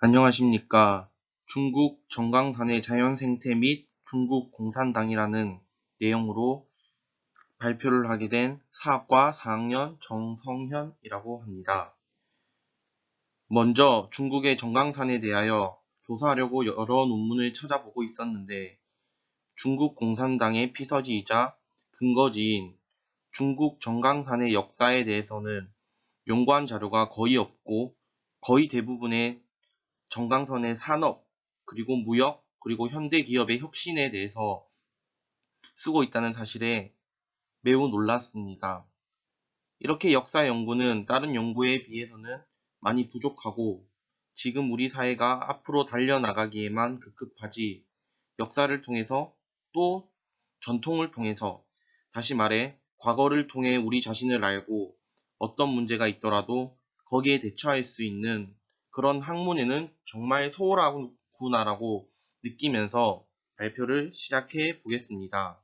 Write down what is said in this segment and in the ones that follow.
안녕하십니까. 중국 정강산의 자연생태 및 중국 공산당이라는 내용으로 발표를 하게 된 사학과 4학년 정성현이라고 합니다. 먼저 중국의 정강산에 대하여 조사하려고 여러 논문을 찾아보고 있었는데 중국 공산당의 피서지이자 근거지인 중국 정강산의 역사에 대해서는 연구한 자료가 거의 없고 거의 대부분의 정강선의 산업, 그리고 무역, 그리고 현대 기업의 혁신에 대해서 쓰고 있다는 사실에 매우 놀랐습니다. 이렇게 역사 연구는 다른 연구에 비해서는 많이 부족하고 지금 우리 사회가 앞으로 달려나가기에만 급급하지 역사를 통해서 또 전통을 통해서 다시 말해 과거를 통해 우리 자신을 알고 어떤 문제가 있더라도 거기에 대처할 수 있는 그런 학문에는 정말 소홀하구나라고 느끼면서 발표를 시작해 보겠습니다.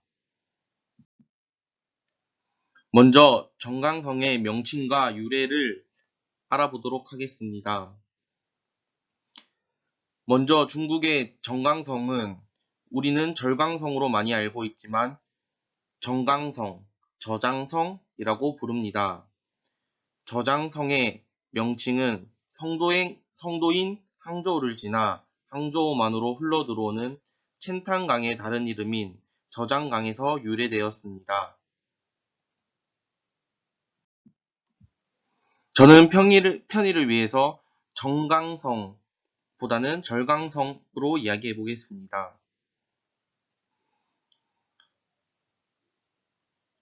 먼저 정강성의 명칭과 유래를 알아보도록 하겠습니다. 먼저 중국의 정강성은 우리는 절강성으로 많이 알고 있지만 정강성, 저장성이라고 부릅니다. 저장성의 명칭은 성도인 항저우를 지나 항저우만으로 흘러들어오는 첸탄강의 다른 이름인 저장강에서 유래되었습니다. 저는 편의를 위해서 정강성보다는 절강성으로 이야기해 보겠습니다.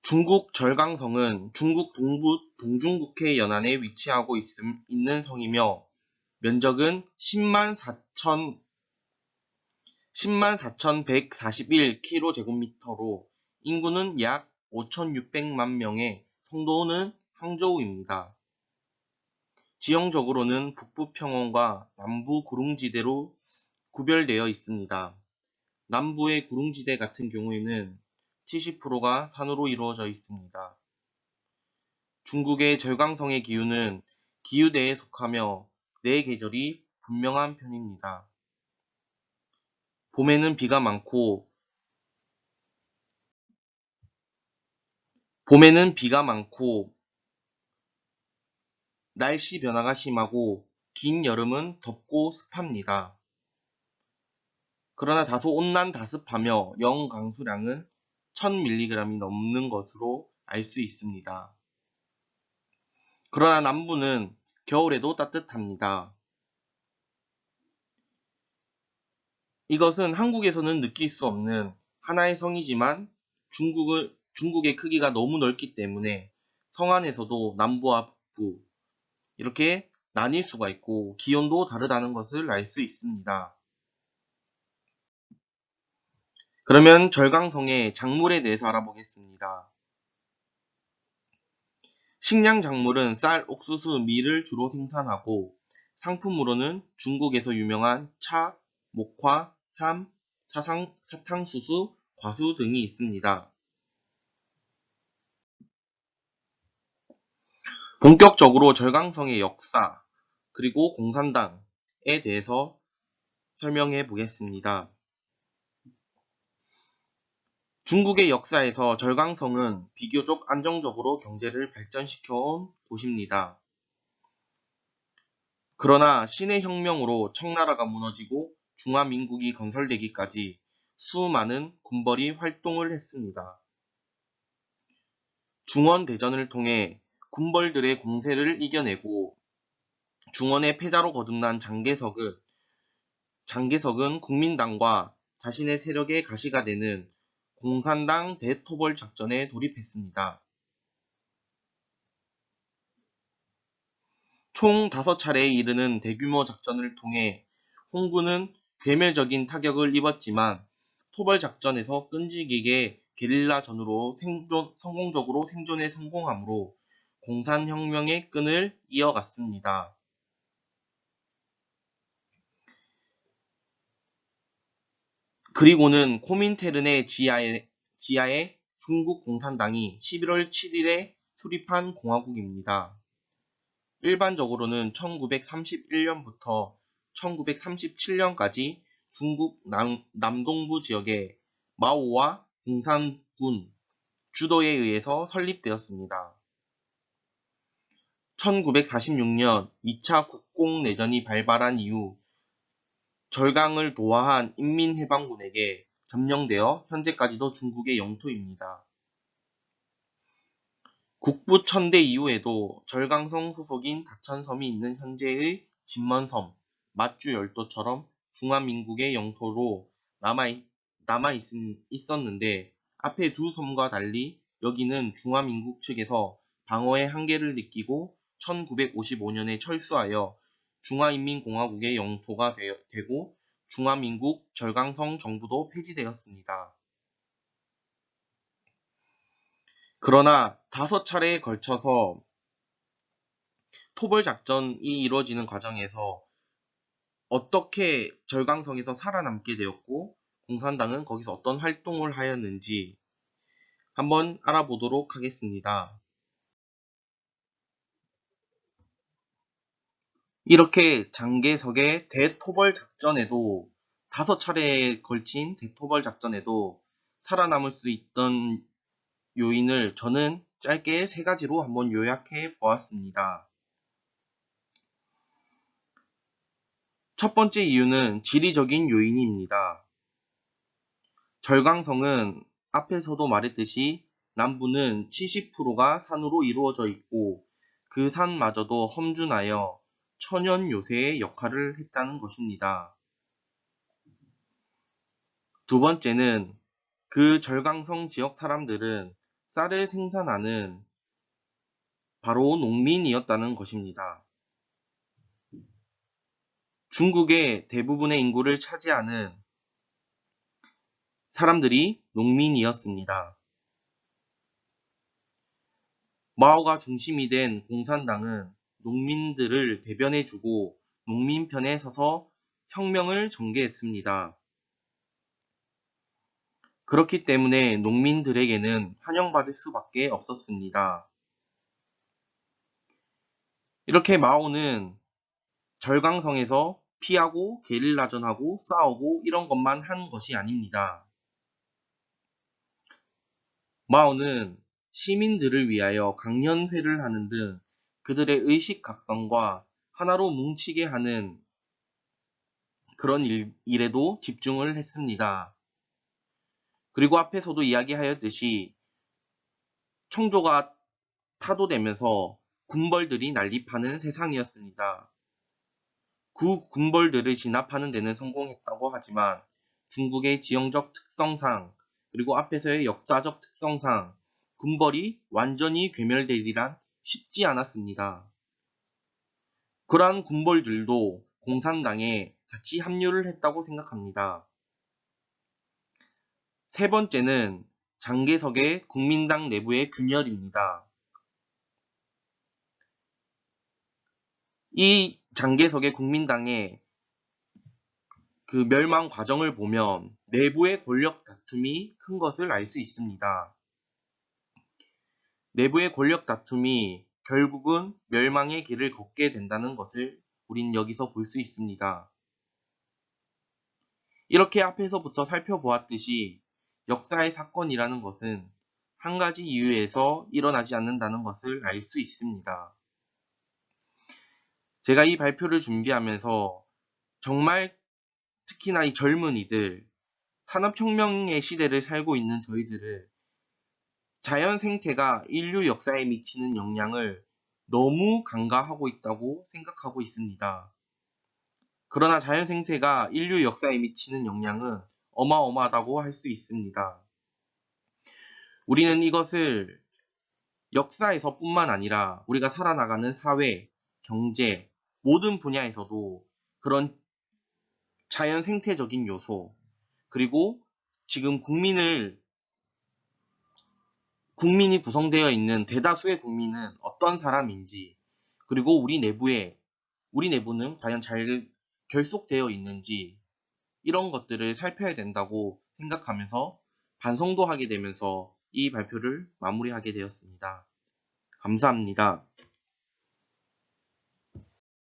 중국 절강성은 중국 동부 동중국해 연안에 위치하고 있는 성이며 면적은 104,141km/로 인구는 약 5,600만 명의 성도는 항저우입니다. 지형적으로는 북부 평원과 남부 구릉지대로 구별되어 있습니다. 남부의 구릉지대 같은 경우에는 70%가 산으로 이루어져 있습니다. 중국의 절강성의 기후는 기후대에 속하며 네 계절이 분명한 편입니다. 봄에는 비가 많고 날씨 변화가 심하고 긴 여름은 덥고 습합니다. 그러나 다소 온난다습하며 영 강수량은 1000mg이 넘는 것으로 알 수 있습니다. 그러나 남부는 겨울에도 따뜻합니다. 이것은 한국에서는 느낄 수 없는 하나의 성이지만 중국의 크기가 너무 넓기 때문에 성 안에서도 남부와 북부 이렇게 나뉠 수가 있고 기온도 다르다는 것을 알 수 있습니다. 그러면 절강성의 작물에 대해서 알아보겠습니다. 식량 작물은 쌀, 옥수수, 밀을 주로 생산하고 상품으로는 중국에서 유명한 차, 목화, 삼, 사탕수수, 과수 등이 있습니다. 본격적으로 절강성의 역사, 그리고 공산당에 대해서 설명해 보겠습니다. 중국의 역사에서 절강성은 비교적 안정적으로 경제를 발전시켜온 곳입니다. 그러나 신의 혁명으로 청나라가 무너지고 중화민국이 건설되기까지 수많은 군벌이 활동을 했습니다. 중원대전을 통해 군벌들의 공세를 이겨내고 중원의 패자로 거듭난 장개석은 국민당과 자신의 세력의 가시가 되는 공산당 대토벌 작전에 돌입했습니다. 총 5차례에 이르는 대규모 작전을 통해 홍군은 괴멸적인 타격을 입었지만 토벌 작전에서 끈질기게 게릴라전으로 성공적으로 생존에 성공하므로 공산혁명의 끈을 이어갔습니다. 그리고는 코민테른의 지하에 중국 공산당이 11월 7일에 수립한 공화국입니다. 일반적으로는 1931년부터 1937년까지 중국 남동부 지역의 마오와 공산군 주도에 의해서 설립되었습니다. 1946년 2차 국공내전이 발발한 이후 절강을 도하한 인민해방군에게 점령되어 현재까지도 중국의 영토입니다. 국부천대 이후에도 절강성 소속인 다천섬이 있는 현재의 진먼섬, 마주열도처럼 중화민국의 영토로 있었는데 앞에 두 섬과 달리 여기는 중화민국 측에서 방어의 한계를 느끼고 1955년에 철수하여 중화인민공화국의 영토가 되고 중화민국 절강성 정부도 폐지되었습니다. 그러나 5차례에 걸쳐서 토벌작전이 이루어지는 과정에서 어떻게 절강성에서 살아남게 되었고 공산당은 거기서 어떤 활동을 하였는지 한번 알아보도록 하겠습니다. 이렇게 장개석의 대토벌작전에도 5차례에 걸친 대토벌작전에도 살아남을 수 있던 요인을 저는 짧게 3가지로 한번 요약해 보았습니다. 첫 번째 이유는 지리적인 요인입니다. 절강성은 앞에서도 말했듯이 남부는 70%가 산으로 이루어져 있고 그 산마저도 험준하여 천연 요새의 역할을 했다는 것입니다. 두 번째는 그 절강성 지역 사람들은 쌀을 생산하는 바로 농민이었다는 것입니다. 중국의 대부분의 인구를 차지하는 사람들이 농민이었습니다. 마오가 중심이 된 공산당은 농민들을 대변해주고 농민 편에 서서 혁명을 전개했습니다. 그렇기 때문에 농민들에게는 환영받을 수밖에 없었습니다. 이렇게 마오는 절강성에서 피하고 게릴라전하고 싸우고 이런 것만 한 것이 아닙니다. 마오는 시민들을 위하여 강연회를 하는 등 그들의 의식 각성과 하나로 뭉치게 하는 그런 일에도 집중을 했습니다. 그리고 앞에서도 이야기하였듯이 청조가 타도되면서 군벌들이 난립하는 세상이었습니다. 그 군벌들을 진압하는 데는 성공했다고 하지만 중국의 지형적 특성상 그리고 앞에서의 역사적 특성상 군벌이 완전히 괴멸되리란 쉽지 않았습니다. 그러한 군벌들도 공산당에 같이 합류를 했다고 생각합니다. 세 번째는 장개석의 국민당 내부의 균열입니다. 이 장개석의 국민당의 그 멸망 과정을 보면 내부의 권력 다툼이 큰 것을 알 수 있습니다. 내부의 권력 다툼이 결국은 멸망의 길을 걷게 된다는 것을 우린 여기서 볼 수 있습니다. 이렇게 앞에서부터 살펴보았듯이 역사의 사건이라는 것은 한 가지 이유에서 일어나지 않는다는 것을 알 수 있습니다. 제가 이 발표를 준비하면서 정말 특히나 이 젊은이들, 산업혁명의 시대를 살고 있는 저희들을 자연 생태가 인류 역사에 미치는 영향을 너무 간과하고 있다고 생각하고 있습니다. 그러나 자연 생태가 인류 역사에 미치는 영향은 어마어마하다고 할 수 있습니다. 우리는 이것을 역사에서 뿐만 아니라 우리가 살아나가는 사회, 경제, 모든 분야에서도 그런 자연 생태적인 요소, 그리고 지금 국민이 구성되어 있는 대다수의 국민은 어떤 사람인지, 그리고 우리 내부는 과연 잘 결속되어 있는지, 이런 것들을 살펴야 된다고 생각하면서 반성도 하게 되면서 이 발표를 마무리하게 되었습니다. 감사합니다.